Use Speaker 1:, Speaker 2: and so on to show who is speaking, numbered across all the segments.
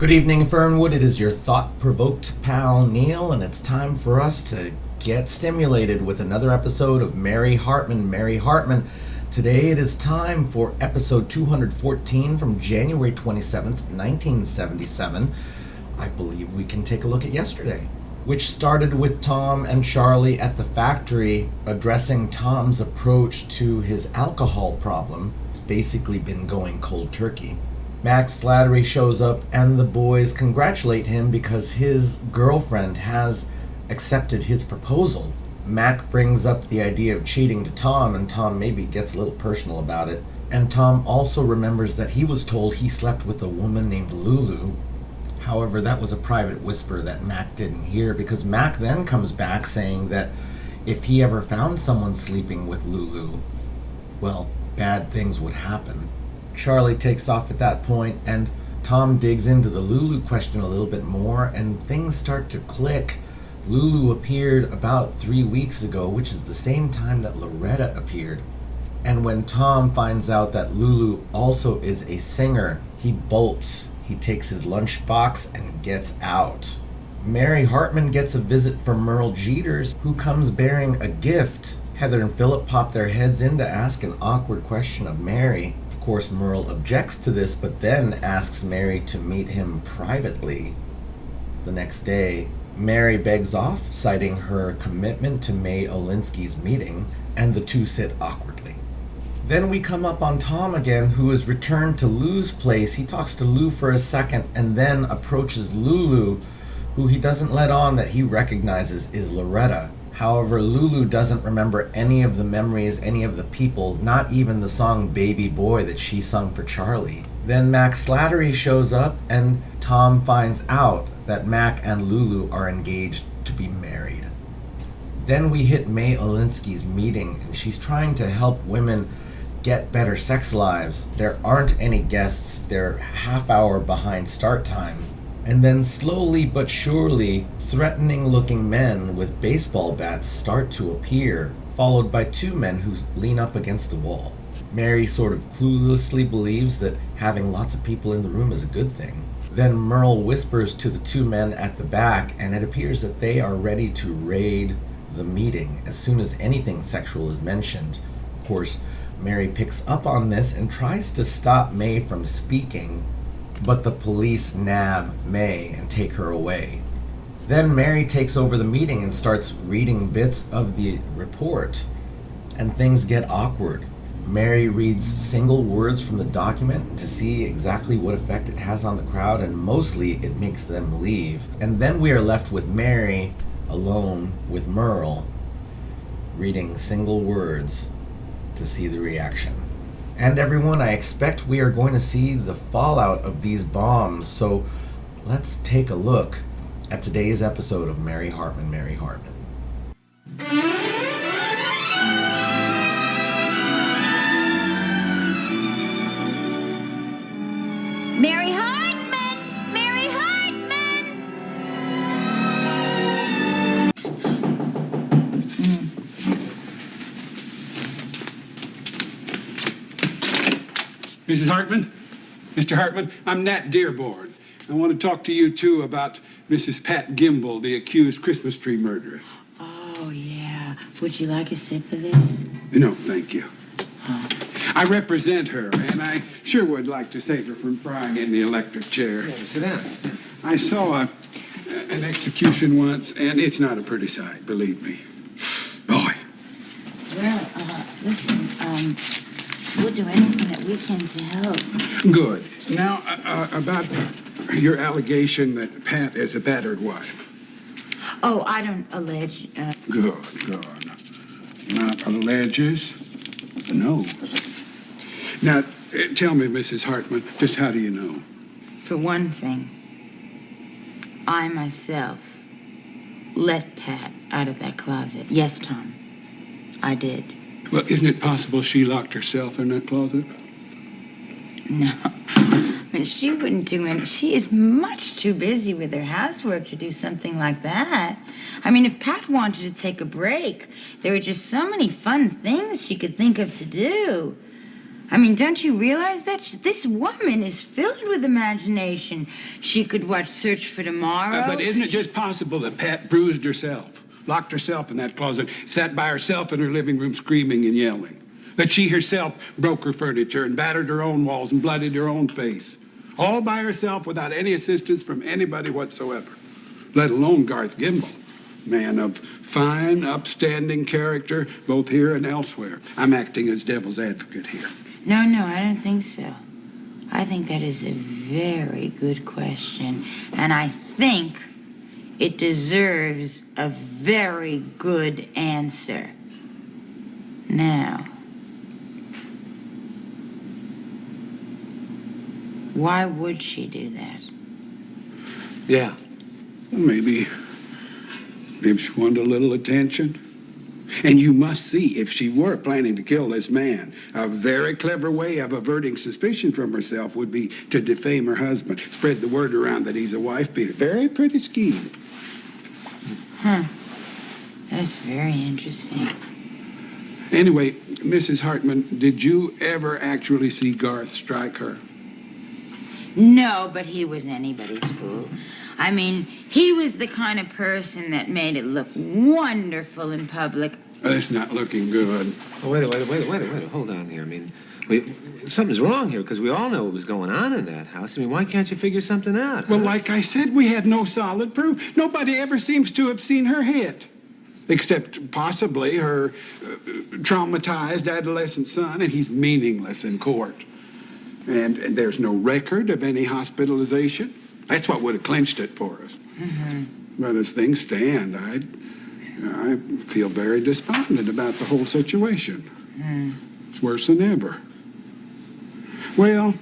Speaker 1: Good evening, Fernwood. It is your thought-provoked pal, Neil, and it's time for us to get stimulated with another episode of Mary Hartman. Mary Hartman. Today it is time for episode 214 from January 27th, 1977. I believe we can take a look at yesterday, which started with Tom and Charlie at the factory addressing Tom's approach to his alcohol problem. It's basically been going cold turkey. Max Slattery shows up and the boys congratulate him because his girlfriend has accepted his proposal. Mac brings up the idea of cheating to Tom, and Tom maybe gets a little personal about it. And Tom also remembers that he was told he slept with a woman named Lulu. However, that was a private whisper that Mac didn't hear, because Mac then comes back saying that if he ever found someone sleeping with Lulu, well, bad things would happen. Charlie takes off at that point, and Tom digs into the Lulu question a little bit more, and things start to click. Lulu appeared about 3 weeks ago, which is the same time that Loretta appeared. And when Tom finds out that Lulu also is a singer, he bolts. He takes his lunchbox and gets out. Mary Hartman gets a visit from Merle Jeters, who comes bearing a gift. Heather and Philip pop their heads in to ask an awkward question of Mary. Of course, Merle objects to this, but then asks Mary to meet him privately. The next day, Mary begs off, citing her commitment to May Olinsky's meeting, and the two sit awkwardly. Then we come up on Tom again, who has returned to Lou's place. He talks to Lou for a second and then approaches Lulu, who he doesn't let on that he recognizes is Loretta. However, Lulu doesn't remember any of the memories, any of the people, not even the song Baby Boy that she sung for Charlie. Then Max Slattery shows up, and Tom finds out that Mac and Lulu are engaged to be married. Then we hit May Olinsky's meeting, and she's trying to help women get better sex lives. There aren't any guests. They're half hour behind start time. And then slowly but surely, threatening-looking men with baseball bats start to appear, followed by two men who lean up against the wall. Mary sort of cluelessly believes that having lots of people in the room is a good thing. Then Merle whispers to the two men at the back, and it appears that they are ready to raid the meeting as soon as anything sexual is mentioned. Of course, Mary picks up on this and tries to stop May from speaking, but the police nab May and take her away. Then Mary takes over the meeting and starts reading bits of the report, and things get awkward. Mary reads single words from the document to see exactly what effect it has on the crowd, and mostly it makes them leave. And then we are left with Mary alone with Merle, reading single words to see the reaction. And everyone, I expect we are going to see the fallout of these bombs, so let's take a look at today's episode of Mary Hartman, Mary Hartman.
Speaker 2: Mary Hartman! Mary Hartman!
Speaker 3: Mrs. Hartman? Mr. Hartman, I'm Nat Dearborn. I want to talk to you, too, about Mrs. Pat Gimble, the accused Christmas tree murderess.
Speaker 4: Oh, yeah. Would you like a sip of this?
Speaker 3: No, thank you.
Speaker 4: Oh.
Speaker 3: I represent her, and I sure would like to save her from crying in the electric chair.
Speaker 5: Yeah, sit down.
Speaker 3: I saw an execution once, and it's not a pretty sight, believe me. Boy.
Speaker 4: Well, listen, we'll do anything that we can to help.
Speaker 3: Good. Now, about your allegation that Pat is a battered wife.
Speaker 4: Oh, I don't allege.
Speaker 3: Good. Not alleges. No. Now, tell me, Mrs. Hartman, just how do you know?
Speaker 4: For one thing, I myself let Pat out of that closet. Yes, Tom, I did.
Speaker 3: Well, isn't it possible she locked herself in that closet?
Speaker 4: No. But she wouldn't do it. She is much too busy with her housework to do something like that. I mean, if Pat wanted to take a break, there were just so many fun things she could think of to do. I mean, don't you realize that? This woman is filled with imagination. She could watch Search for Tomorrow.
Speaker 3: But isn't it just possible that Pat bruised herself, locked herself in that closet, sat by herself in her living room screaming and yelling? That she herself broke her furniture and battered her own walls and bloodied her own face, all by herself without any assistance from anybody whatsoever, let alone Garth Gimble, man of fine, upstanding character, both here and elsewhere. I'm acting as devil's advocate here.
Speaker 4: No, I don't think so. I think that is a very good question, and I think it deserves a very good answer. Now, why would she do that?
Speaker 5: Yeah.
Speaker 3: Maybe if she wanted a little attention. And you must see, if she were planning to kill this man, a very clever way of averting suspicion from herself would be to defame her husband, spread the word around that he's a wife beater. Very pretty scheme.
Speaker 4: Huh. That's very interesting.
Speaker 3: Anyway, Mrs. Hartman, did you ever actually see Garth strike her?
Speaker 4: No, but he was anybody's fool. I mean, he was the kind of person that made it look wonderful in public.
Speaker 3: That's not looking good.
Speaker 5: Oh, wait. Hold on here. I mean, something's wrong here because we all know what was going on in that house. I mean, why can't you figure something out?
Speaker 3: Well, like I said, we had no solid proof. Nobody ever seems to have seen her hit, except possibly her traumatized adolescent son, and he's meaningless in court. And there's no record of any hospitalization. That's what would have clinched it for us.
Speaker 4: Mm-hmm.
Speaker 3: But as things stand, I feel very despondent about the whole situation. It's worse than ever. Well,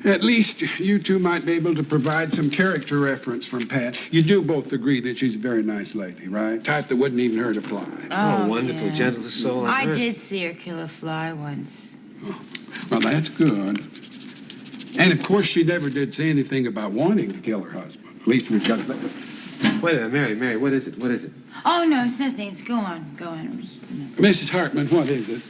Speaker 3: at least you two might be able to provide some character reference from Pat. You do both agree that she's a very nice lady, right? Type that wouldn't even hurt a fly.
Speaker 5: Oh, wonderful,
Speaker 4: yeah.
Speaker 5: gentlest soul on
Speaker 4: I
Speaker 5: earth.
Speaker 4: did see her kill a fly once.
Speaker 3: Well, that's good. And of course, she never did say anything about wanting to kill her husband. At least we've got that.
Speaker 5: Wait a minute, Mary, what is it? What is it?
Speaker 4: Oh, no, it's nothing. It's go on.
Speaker 3: Mrs. Hartman, what is it?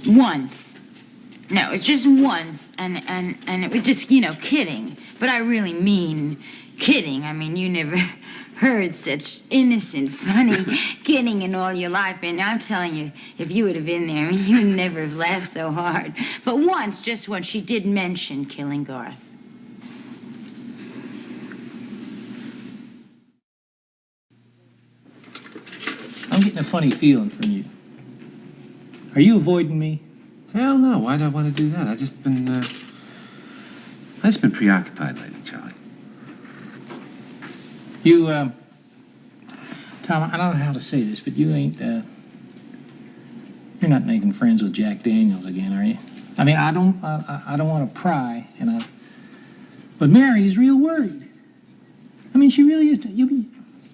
Speaker 4: Once. No, it's just once, and it was just, kidding. But I really mean kidding. I mean, you never heard such innocent, funny kidding in all your life. And I'm telling you, if you would have been there, I mean, you would never have laughed so hard. But once, just once, she did mention killing Garth.
Speaker 6: I'm getting a funny feeling from you. Are you avoiding me?
Speaker 5: Hell no, why do I want to do that? I've just been preoccupied lately, Charlie.
Speaker 6: You, Tom, I don't know how to say this, but you ain't, you're not making friends with Jack Daniels again, are you? I mean, I don't want to pry, but Mary is real worried. I mean, she really is.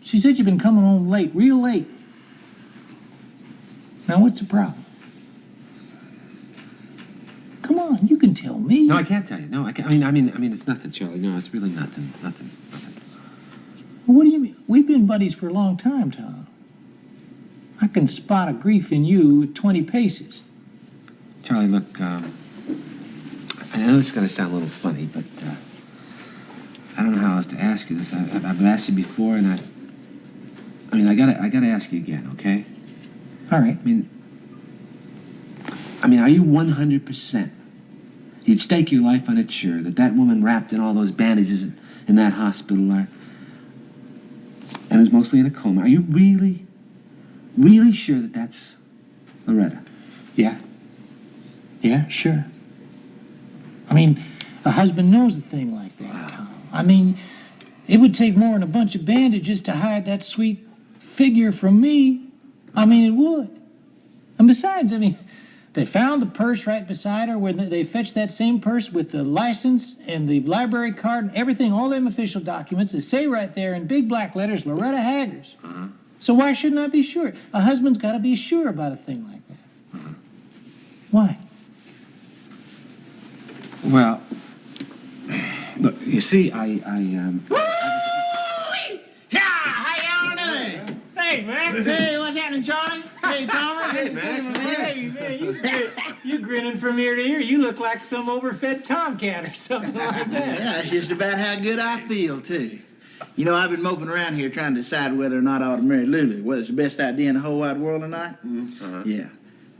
Speaker 6: She said you've been coming home late, real late. Now, what's the problem? Come on, you can tell me.
Speaker 5: No, I can't tell you. No, I can't. I mean, it's nothing, Charlie. No, it's really nothing. Nothing.
Speaker 6: What do you mean? We've been buddies for a long time, Tom. I can spot a grief in you at 20 paces.
Speaker 5: Charlie, look, I know this is going to sound a little funny, but I don't know how else to ask you this. I've asked you before, and I gotta ask you again, okay?
Speaker 6: All right.
Speaker 5: I mean, are you 100%? You'd stake your life on it, sure, that woman wrapped in all those bandages in that hospital and was mostly in a coma. Are you really, really sure that that's Loretta?
Speaker 6: Yeah. Yeah, sure. I mean, a husband knows a thing like that,
Speaker 5: Wow.
Speaker 6: Tom. I mean, it would take more than a bunch of bandages to hide that sweet figure from me. I mean, it would. And besides, I mean, they found the purse right beside her where they fetched that same purse with the license and the library card and everything, all them official documents that say right there in big black letters, Loretta Haggers.
Speaker 5: Uh-huh.
Speaker 6: So why shouldn't I be sure? A husband's got to be sure about a thing like that.
Speaker 5: Uh-huh.
Speaker 6: Why?
Speaker 5: Well, look, you see,
Speaker 7: Hey,
Speaker 6: Hey, man.
Speaker 7: Hey, what's happening, Charlie? Hey, Thomas. Hey, man.
Speaker 6: Hey, man, you grinning from ear to ear. You look like some overfed tomcat or something like that.
Speaker 7: Yeah, that's just about how good I feel, too. You know, I've been moping around here trying to decide whether or not I ought to marry Lulu, whether it's the best idea in the whole wide world or not. Yeah.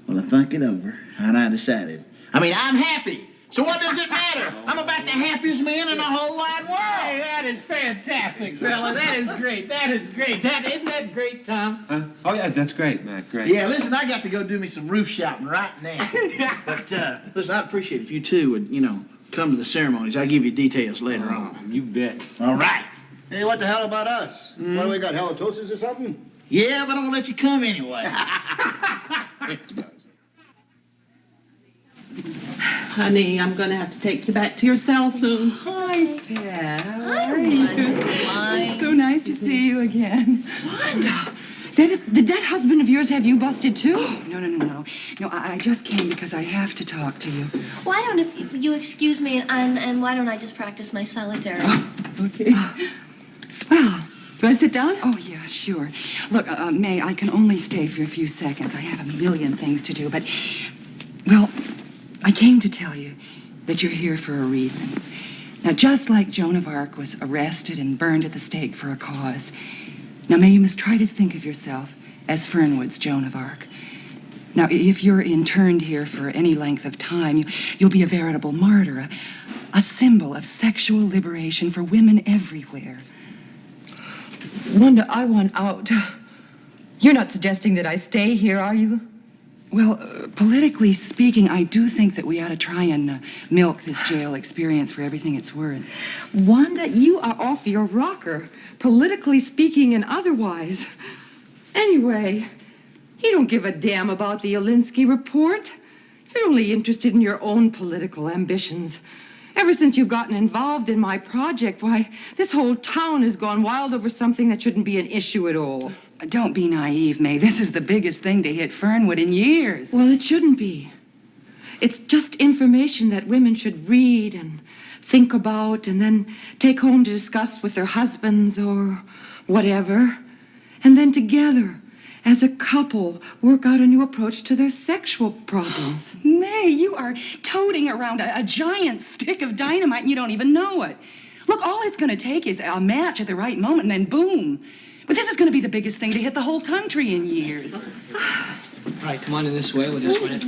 Speaker 7: Well, I thunk it over, and I decided. I mean, I'm happy. So what does it matter? I'm about the happiest man in the whole wide world.
Speaker 6: Hey, that is fantastic, fella. That is great. That is great. Isn't that great, Tom?
Speaker 5: Oh, yeah, that's great, Matt. Great.
Speaker 7: Yeah, listen, I got to go do me some roof shopping right now. But, listen, I'd appreciate if you two would, come to the ceremonies. I'll give you details later on.
Speaker 6: You bet.
Speaker 7: All right.
Speaker 8: Hey, what the hell about us? What do we got, halitosis or something?
Speaker 7: Yeah, but I'm gonna let you come anyway.
Speaker 9: Honey, I'm going to have to take you back to your cell soon.
Speaker 10: Hi, Pat. How are you? So nice to see you again.
Speaker 11: Wanda, did that husband of yours have you busted too?
Speaker 10: No. No, I just came because I have to talk to you.
Speaker 12: Why don't if you excuse me and why don't I just practice my solitaire?
Speaker 10: Okay.
Speaker 11: Well, do you want to sit down?
Speaker 10: Oh, yeah, sure. Look, May, I can only stay for a few seconds. I have a million things to do, but, well, I came to tell you that you're here for a reason. Now, just like Joan of Arc was arrested and burned at the stake for a cause, now, May, you must try to think of yourself as Fernwood's Joan of Arc. Now, if you're interned here for any length of time, you'll be a veritable martyr, a symbol of sexual liberation for women everywhere.
Speaker 11: Wanda, I want out. You're not suggesting that I stay here, are you?
Speaker 10: Well, politically speaking, I do think that we ought to try and milk this jail experience for everything it's worth.
Speaker 11: Wanda, you are off your rocker, politically speaking and otherwise. Anyway, you don't give a damn about the Alinsky report. You're only interested in your own political ambitions. Ever since you've gotten involved in my project, why, this whole town has gone wild over something that shouldn't be an issue at all.
Speaker 10: Don't be naive, May. This is the biggest thing to hit Fernwood in years.
Speaker 11: Well, it shouldn't be. It's just information that women should read and think about and then take home to discuss with their husbands or whatever. And then together, as a couple, work out a new approach to their sexual problems.
Speaker 10: May, you are toting around a giant stick of dynamite and you don't even know it. Look, all it's going to take is a match at the right moment and then boom. But this is going to be the biggest thing to hit the whole country in years.
Speaker 13: All right, come on in this way. We'll just run it.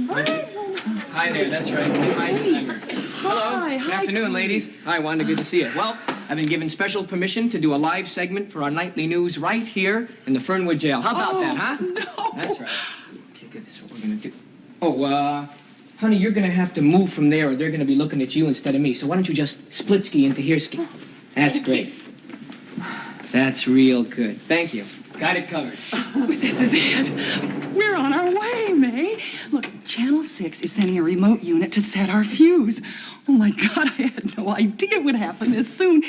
Speaker 13: Hi there, that's right. Hello. Good afternoon, ladies. Hi, Wanda. Good to see you. Well, I've been given special permission to do a live segment for our nightly news right here in the Fernwood jail. How about that, huh?
Speaker 10: No.
Speaker 13: That's right. Okay, good. That's what we're going to do. Oh, honey, you're going to have to move from there or they're going to be looking at you instead of me. So why don't you just split ski into here ski? That's great. That's real good. Thank you. Got it covered.
Speaker 10: Oh, this is it. We're on our way, May. Look, Channel 6 is sending a remote unit to set our fuse. Oh, my God, I had no idea it would happen this soon.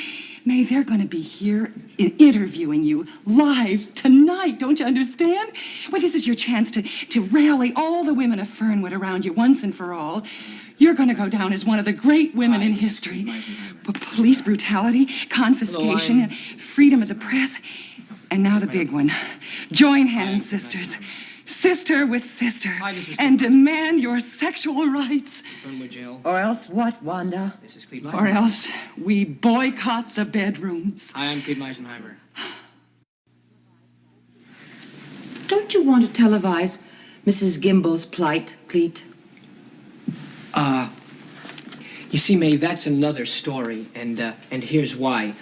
Speaker 10: May, they're going to be here interviewing you live tonight. Don't you understand? Well, this is your chance to rally all the women of Fernwood around you once and for all. You're going to go down as one of the great women in history. But police brutality, confiscation, freedom of the press, and now the big one. Join hands, sisters. Sister with sister. And demand your sexual rights.
Speaker 13: Fernwood jail.
Speaker 11: Or else what, Wanda?
Speaker 13: This is Clete
Speaker 10: Or else we boycott the bedrooms.
Speaker 13: Hi, I'm Clete Meisenheimer.
Speaker 11: Don't you want to televise Mrs. Gimbel's plight, Clete?
Speaker 13: You see, May, that's another story, and here's why.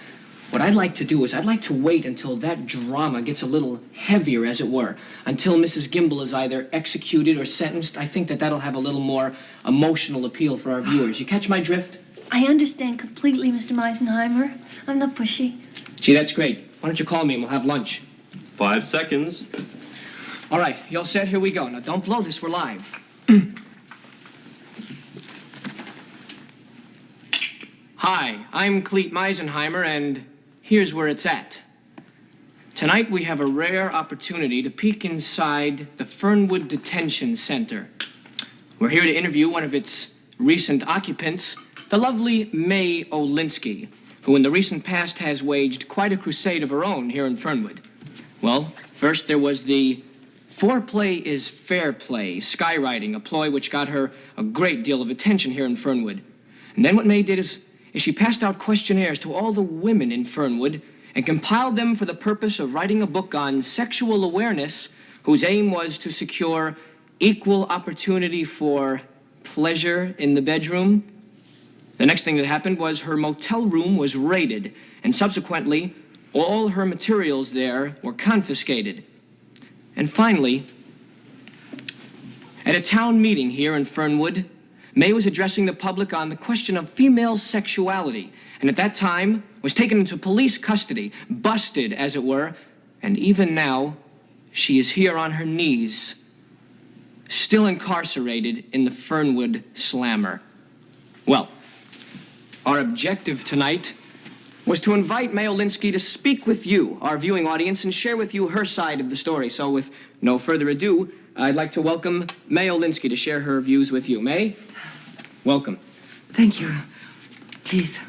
Speaker 13: What I'd like to do is I'd like to wait until that drama gets a little heavier, as it were, until Mrs. Gimbel is either executed or sentenced. I think that'll have a little more emotional appeal for our viewers. You catch my drift?
Speaker 12: I understand completely, Mr. Meisenheimer. I'm not pushy.
Speaker 13: Gee, that's great. Why don't you call me and we'll have lunch?
Speaker 14: 5 seconds.
Speaker 13: All right, you all set? Here we go. Now, don't blow this. We're live. Hi, I'm Clete Meisenheimer, and here's where it's at. Tonight, we have a rare opportunity to peek inside the Fernwood Detention Center. We're here to interview one of its recent occupants, the lovely May Olinsky, who in the recent past has waged quite a crusade of her own here in Fernwood. Well, First, there was the foreplay is fair play, skywriting, a ploy which got her a great deal of attention here in Fernwood. And then what May did is she passed out questionnaires to all the women in Fernwood and compiled them for the purpose of writing a book on sexual awareness whose aim was to secure equal opportunity for pleasure in the bedroom. The next thing that happened was her motel room was raided, and subsequently, all her materials there were confiscated. And finally, at a town meeting here in Fernwood, May was addressing the public on the question of female sexuality, and at that time was taken into police custody, busted, as it were, and even now, she is here on her knees, still incarcerated in the Fernwood Slammer. Well, our objective tonight was to invite May Olinsky to speak with you, our viewing audience, and share with you her side of the story. So with no further ado, I'd like to welcome May Olinsky to share her views with you. May, welcome.
Speaker 11: Thank you. Please.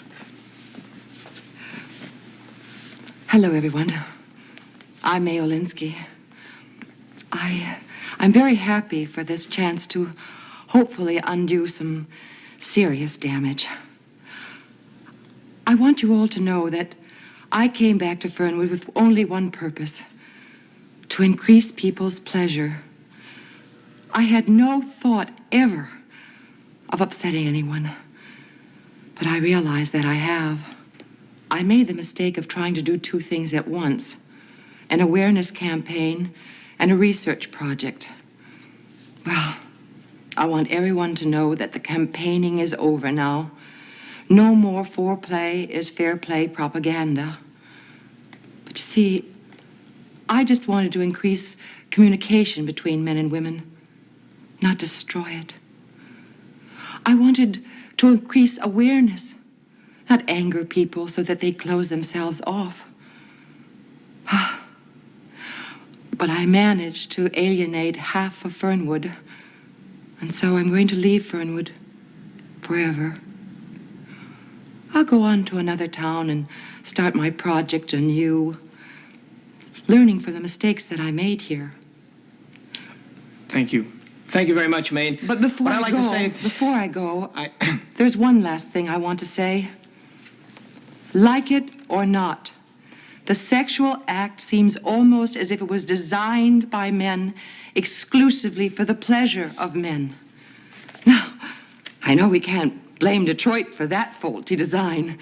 Speaker 11: Hello, everyone. I'm May Olinsky. I'm very happy for this chance to hopefully undo some serious damage. I want you all to know that I came back to Fernwood with only one purpose: to increase people's pleasure. I had no thought ever of upsetting anyone, but I realize that I have. I made the mistake of trying to do two things at once: an awareness campaign and a research project. Well, I want everyone to know that the campaigning is over now. No more foreplay is fair play propaganda. But you see, I just wanted to increase communication between men and women, not destroy it. I wanted to increase awareness, not anger people so that they close themselves off. But I managed to alienate half of Fernwood, and so I'm going to leave Fernwood forever. I'll go on to another town and start my project anew, learning from the mistakes that I made here.
Speaker 13: Thank you. Thank you very much, May.
Speaker 11: But before I go, there's one last thing I want to say. Like it or not, the sexual act seems almost as if it was designed by men exclusively for the pleasure of men. Now, I know we can't blame Detroit for that faulty design,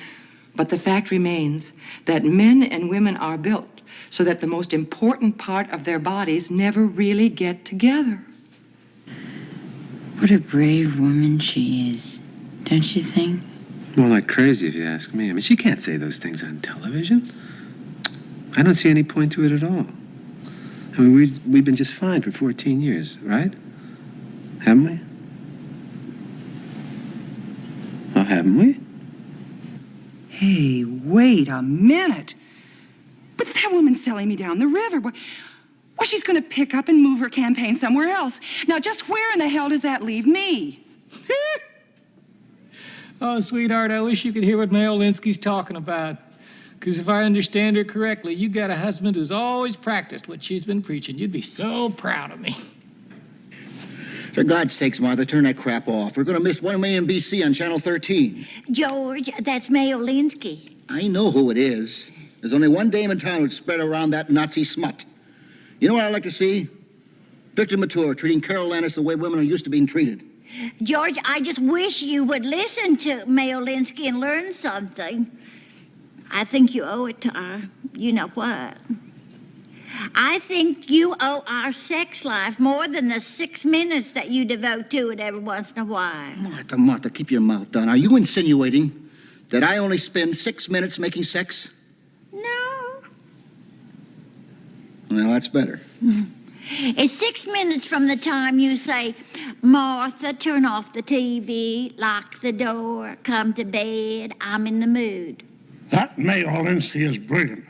Speaker 11: but the fact remains that men and women are built so that the most important part of their bodies never really get together.
Speaker 4: What a brave woman she is, don't you think?
Speaker 5: More like crazy, if you ask me. I mean, she can't say those things on television. I don't see any point to it at all. I mean, we've been just fine for 14 years, right? Haven't we? Well, haven't we?
Speaker 10: Hey, wait a minute. But that woman's selling me down the river. Well, she's going to pick up and move her campaign somewhere else. Now, just where in the hell does that leave me?
Speaker 6: Oh, sweetheart, I wish you could hear what May Olinsky's talking about. Because if I understand her correctly, you got a husband who's always practiced what she's been preaching. You'd be so proud of me.
Speaker 8: For God's sakes, Martha, turn that crap off. We're going to miss 1 million BC on Channel 13.
Speaker 2: George, that's May Olinsky.
Speaker 8: I know who it is. There's only one dame in town who'd spread around that Nazi smut. You know what I'd like to see? Victor Mature treating Carol Lannis the way women are used to being treated.
Speaker 2: George, I just wish you would listen to May Olinsky and learn something. I think you owe it to her. You know what? I think you owe our sex life more than the 6 minutes that you devote to it every once in a while.
Speaker 8: Martha, keep your mouth down. Are you insinuating that I only spend 6 minutes making sex?
Speaker 2: No.
Speaker 8: Well, that's better.
Speaker 2: It's 6 minutes from the time you say, Martha, turn off the TV, lock the door, come to bed, I'm in the mood.
Speaker 15: That May Olinsky is brilliant.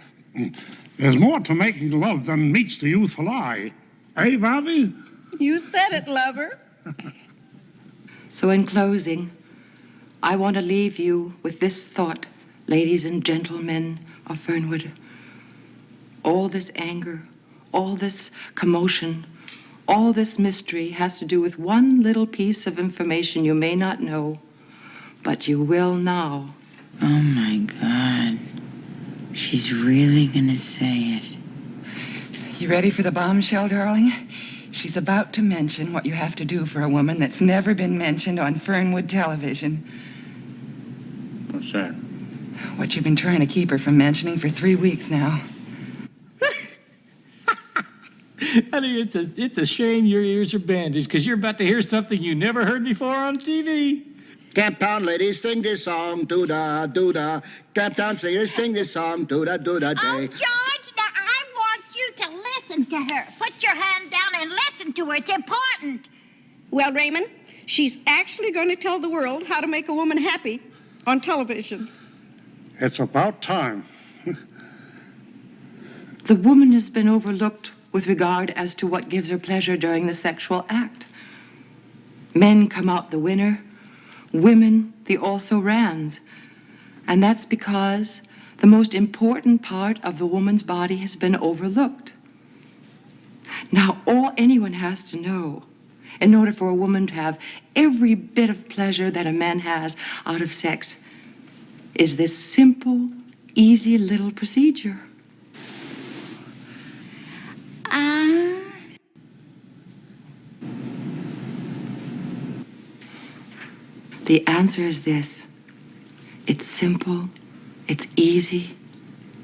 Speaker 15: There's more to making love than meets the youthful eye. Eh, Bobby?
Speaker 10: You said it, lover.
Speaker 11: So in closing, I want to leave you with this thought, ladies and gentlemen of Fernwood. All this anger, all this commotion, all this mystery has to do with one little piece of information you may not know, but you will now.
Speaker 4: Oh my God. She's really gonna say it.
Speaker 10: You ready for the bombshell, darling? She's about to mention what you have to do for a woman that's never been mentioned on Fernwood television.
Speaker 15: What's that?
Speaker 10: What you've been trying to keep her from mentioning for 3 weeks now.
Speaker 16: Honey, it's a shame your ears are bandaged because you're about to hear something you never heard before on TV.
Speaker 8: Camptown ladies, sing this song, doo-da, doo-da. Camptown singers, sing this song, doo-da, doo-da
Speaker 2: Oh,
Speaker 8: day.
Speaker 2: George, now I want you to listen to her. Put your hand down and listen to her. It's important.
Speaker 9: Well, Raymond, she's actually going to tell the world how to make a woman happy on television.
Speaker 15: It's about time.
Speaker 11: The woman has been overlooked with regard as to what gives her pleasure during the sexual act. Men come out the winner, women the also-rans. And that's because the most important part of the woman's body has been overlooked. Now, all anyone has to know, in order for a woman to have every bit of pleasure that a man has out of sex, is this simple, easy little procedure. The answer is this. It's simple, it's easy,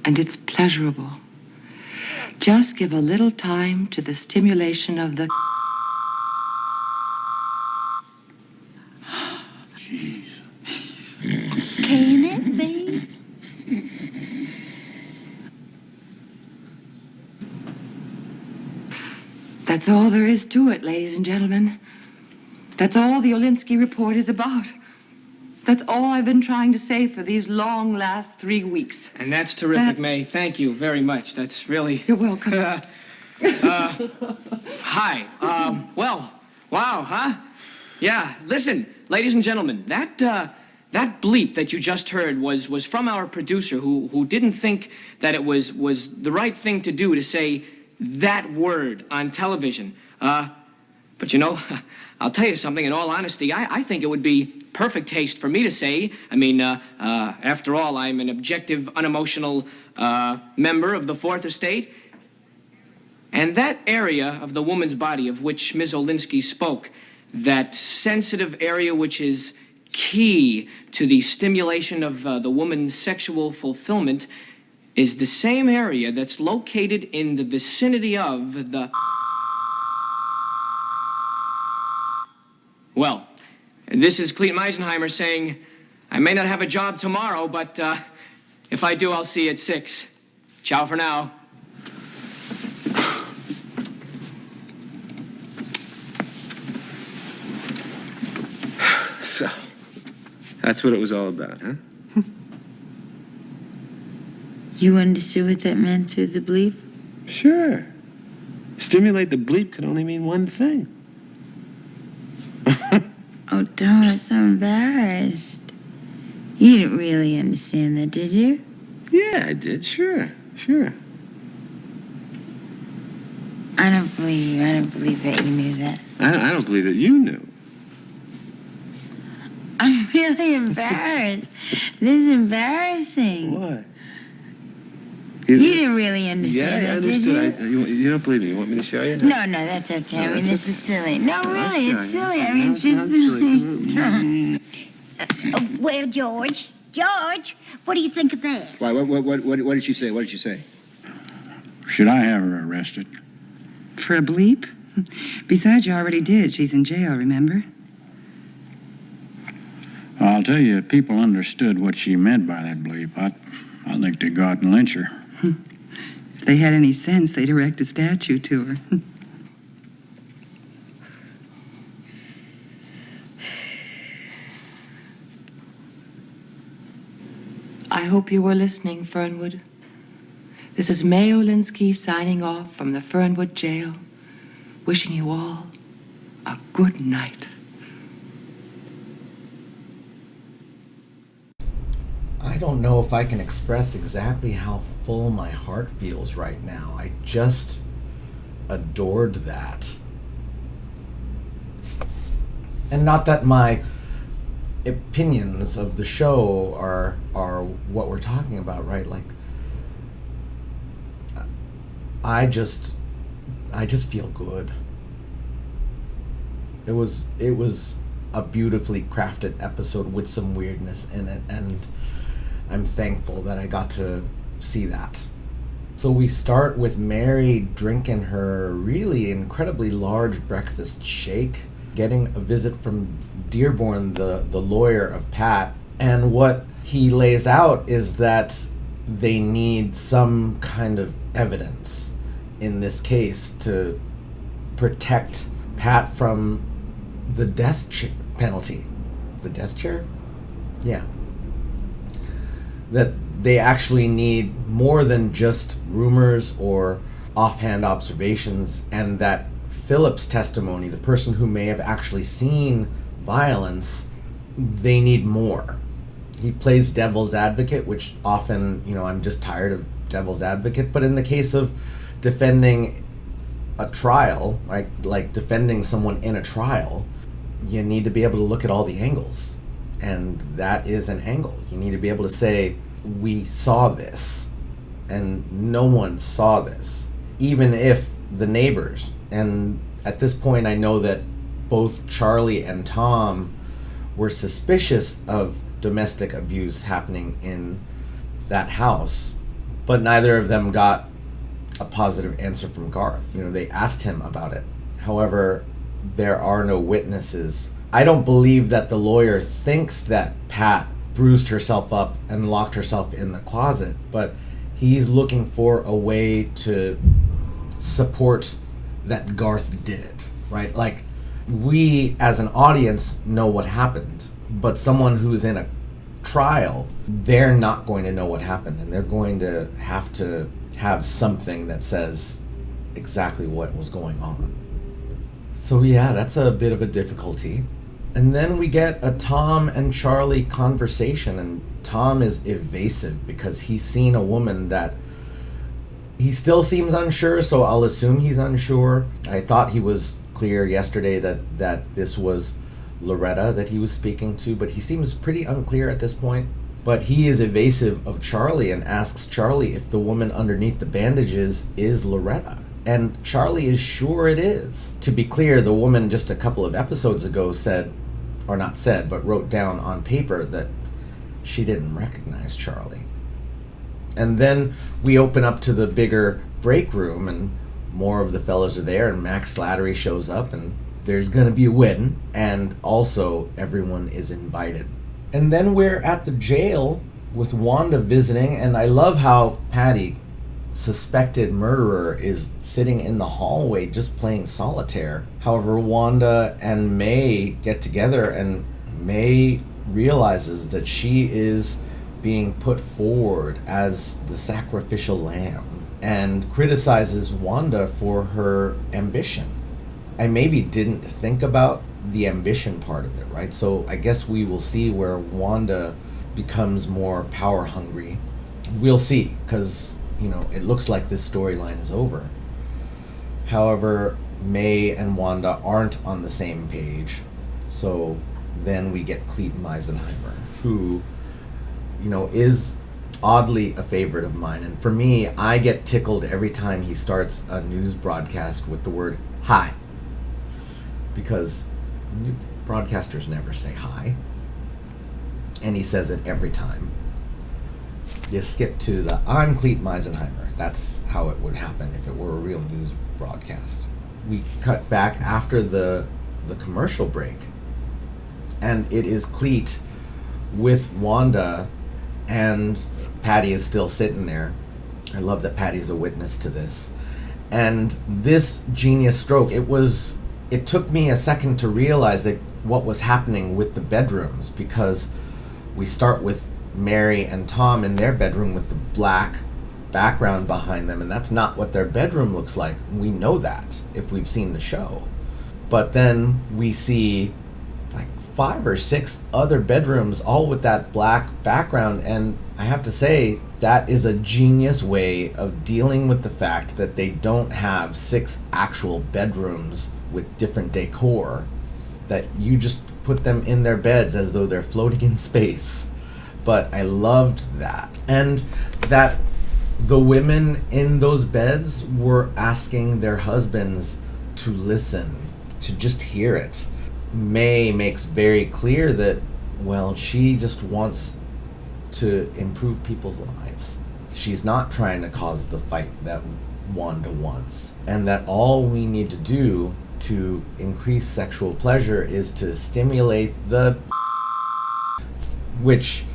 Speaker 11: and it's pleasurable. Just give a little time to the stimulation of the...
Speaker 2: Can it be?
Speaker 11: That's all there is to it, ladies and gentlemen. That's all the Olinsky report is about. That's all I've been trying to say for these long last 3 weeks.
Speaker 13: And that's terrific, May. Thank you very much. That's really...
Speaker 11: You're welcome.
Speaker 13: Hi. Well, wow, huh? Yeah, listen, ladies and gentlemen, that bleep that you just heard was from our producer who didn't think that it was the right thing to do to say that word on television. But you know, I'll tell you something, in all honesty, I think it would be perfect taste for me to say. I mean, after all, I'm an objective, unemotional member of the Fourth Estate. And that area of the woman's body of which Ms. Olinsky spoke, that sensitive area which is key to the stimulation of the woman's sexual fulfillment, is the same area that's located in the vicinity of the... Well, this is Clete Meisenheimer saying, I may not have a job tomorrow, but if I do, I'll see you at 6. Ciao for now.
Speaker 5: So, that's what it was all about, huh?
Speaker 4: You understood what that meant through the bleep?
Speaker 5: Sure. Stimulate the bleep could only mean one thing.
Speaker 4: Oh, Doris, I'm embarrassed. You didn't really understand that, did you?
Speaker 5: Yeah, I did. Sure.
Speaker 4: I don't believe you. I don't believe that you knew that.
Speaker 5: I don't believe that you knew.
Speaker 4: I'm really embarrassed. This is embarrassing.
Speaker 5: What?
Speaker 4: You didn't really understand
Speaker 5: I
Speaker 4: that,
Speaker 5: understood.
Speaker 4: did you?
Speaker 5: You don't believe me. You want me to show you?
Speaker 4: No, that's okay.
Speaker 5: No,
Speaker 4: I mean,
Speaker 5: that's
Speaker 4: this is silly. No, really,
Speaker 5: I'll
Speaker 4: it's
Speaker 5: show you.
Speaker 4: silly. I mean,
Speaker 5: No,
Speaker 4: it's just silly.
Speaker 2: Well, George, what do you think of that?
Speaker 8: Why, what did she say? What did she say?
Speaker 17: Should I have her arrested?
Speaker 10: For a bleep? Besides, you already did. She's in jail, remember?
Speaker 17: I'll tell you, if people understood what she meant by that bleep, I think they'd go out and lynch her.
Speaker 10: If they had any sense, they'd erect a statue to her.
Speaker 11: I hope you were listening, Fernwood. This is May Olinsky signing off from the Fernwood jail, wishing you all a good night.
Speaker 1: I don't know if I can express exactly how full my heart feels right now. I just adored that. And not that my opinions of the show are what we're talking about, right? Like, I just feel good. It was a beautifully crafted episode with some weirdness in it, and I'm thankful that I got to see that. So we start with Mary drinking her really incredibly large breakfast shake, getting a visit from Dearborn, the lawyer of Pat, and what he lays out is that they need some kind of evidence in this case to protect Pat from the death penalty. The death chair? Yeah. That they actually need more than just rumors or offhand observations, and that Philip's testimony, the person who may have actually seen violence, they need more. He plays devil's advocate, which often, I'm just tired of devil's advocate, but in the case of defending a trial, right, like defending someone in a trial, you need to be able to look at all the angles, and that is an angle. You need to be able to say, we saw this, and no one saw this, even if the neighbors. And at this point, I know that both Charlie and Tom were suspicious of domestic abuse happening in that house, but neither of them got a positive answer from Garth. They asked him about it. However, there are no witnesses. I don't believe that the lawyer thinks that Pat bruised herself up and locked herself in the closet, but he's looking for a way to support that Garth did it, right? Like, we as an audience know what happened, but someone who's in a trial, they're not going to know what happened, and they're going to have something that says exactly what was going on. So yeah, that's a bit of a difficulty. And then we get a Tom and Charlie conversation, and Tom is evasive because he's seen a woman that he still seems unsure, so I'll assume he's unsure. I thought he was clear yesterday that this was Loretta that he was speaking to, but he seems pretty unclear at this point. But he is evasive of Charlie and asks Charlie if the woman underneath the bandages is Loretta. And Charlie is sure it is. To be clear, the woman just a couple of episodes ago said, or not said, but wrote down on paper that she didn't recognize Charlie. And then we open up to the bigger break room, and more of the fellas are there, and Max Slattery shows up, and there's gonna be a wedding, and also everyone is invited. And then we're at the jail with Wanda visiting, and I love how Patty, suspected murderer, is sitting in the hallway just playing solitaire. However, Wanda and May get together, and May realizes that she is being put forward as the sacrificial lamb and criticizes Wanda for her ambition. I maybe didn't think about the ambition part of it, right? So I guess we will see where Wanda becomes more power hungry. We'll see, because it looks like this storyline is over. However, May and Wanda aren't on the same page. So then we get Clayton Eisenheimer, who, is oddly a favorite of mine. And for me, I get tickled every time he starts a news broadcast with the word hi. Because broadcasters never say hi. And he says it every time. You skip to the I'm Clayton Eisenheimer. That's how it would happen if it were a real news broadcast. We cut back after the commercial break, and it is Cleet with Wanda, and Patty is still sitting there. I love that Patty's a witness to this. And this genius stroke, it took me a second to realize that what was happening with the bedrooms, because we start with Mary and Tom in their bedroom with the black background behind them, and that's not what their bedroom looks like. We know that if we've seen the show. But then we see like 5 or 6 other bedrooms all with that black background, and I have to say, That is a genius way of dealing with the fact that they don't have 6 actual bedrooms with different decor, that you just put them in their beds as though they're floating in space. But I loved that. And that the women in those beds were asking their husbands to listen, to just hear it. May makes very clear that, well, she just wants to improve people's lives. She's not trying to cause the fight that Wanda wants. And that all we need to do to increase sexual pleasure is to stimulate the which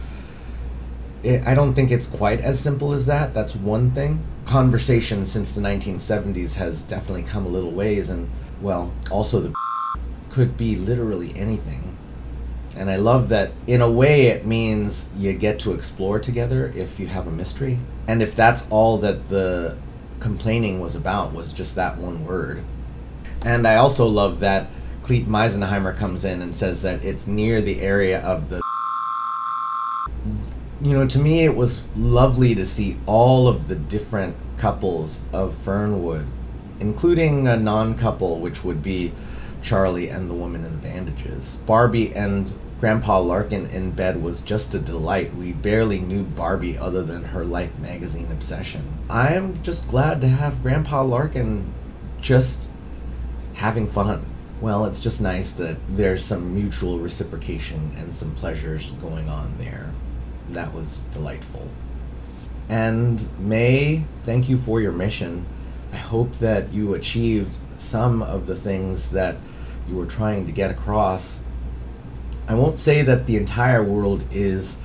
Speaker 1: I don't think it's quite as simple as that. That's one thing. Conversation since the 1970s has definitely come a little ways, and, well, also the could be literally anything. And I love that, in a way, it means you get to explore together if you have a mystery. And if that's all that the complaining was about, was just that one word. And I also love that Clete Meisenheimer comes in and says that it's near the area of the... You know, to me it was lovely to see all of the different couples of Fernwood, including a non-couple, which would be Charlie and the woman in the bandages. Barbie and Grandpa Larkin in bed was just a delight. We barely knew Barbie other than her Life magazine obsession. I'm just glad to have Grandpa Larkin just having fun. Well, it's just nice that there's some mutual reciprocation and some pleasures going on there. That was delightful. And May, thank you for your mission. I hope that you achieved some of the things that you were trying to get across. I won't say that the entire world is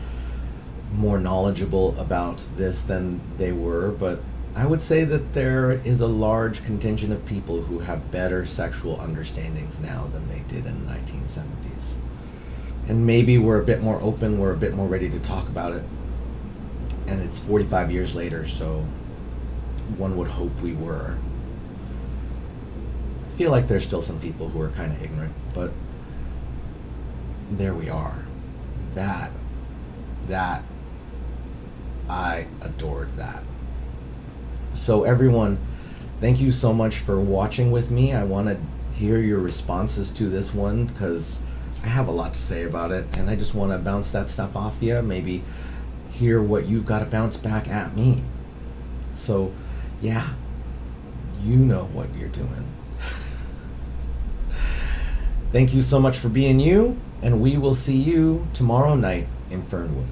Speaker 1: more knowledgeable about this than they were, but I would say that there is a large contingent of people who have better sexual understandings now than they did in the 1970s. And maybe we're a bit more open, we're a bit more ready to talk about it. And it's 45 years later, so one would hope we were. I feel like there's still some people who are kind of ignorant, but there we are. That, I adored that. So everyone, thank you so much for watching with me. I want to hear your responses to this one, because I have a lot to say about it, and I just want to bounce that stuff off you, maybe hear what you've got to bounce back at me. So, yeah, you know what you're doing. Thank you so much for being you, and we will see you tomorrow night in Fernwood.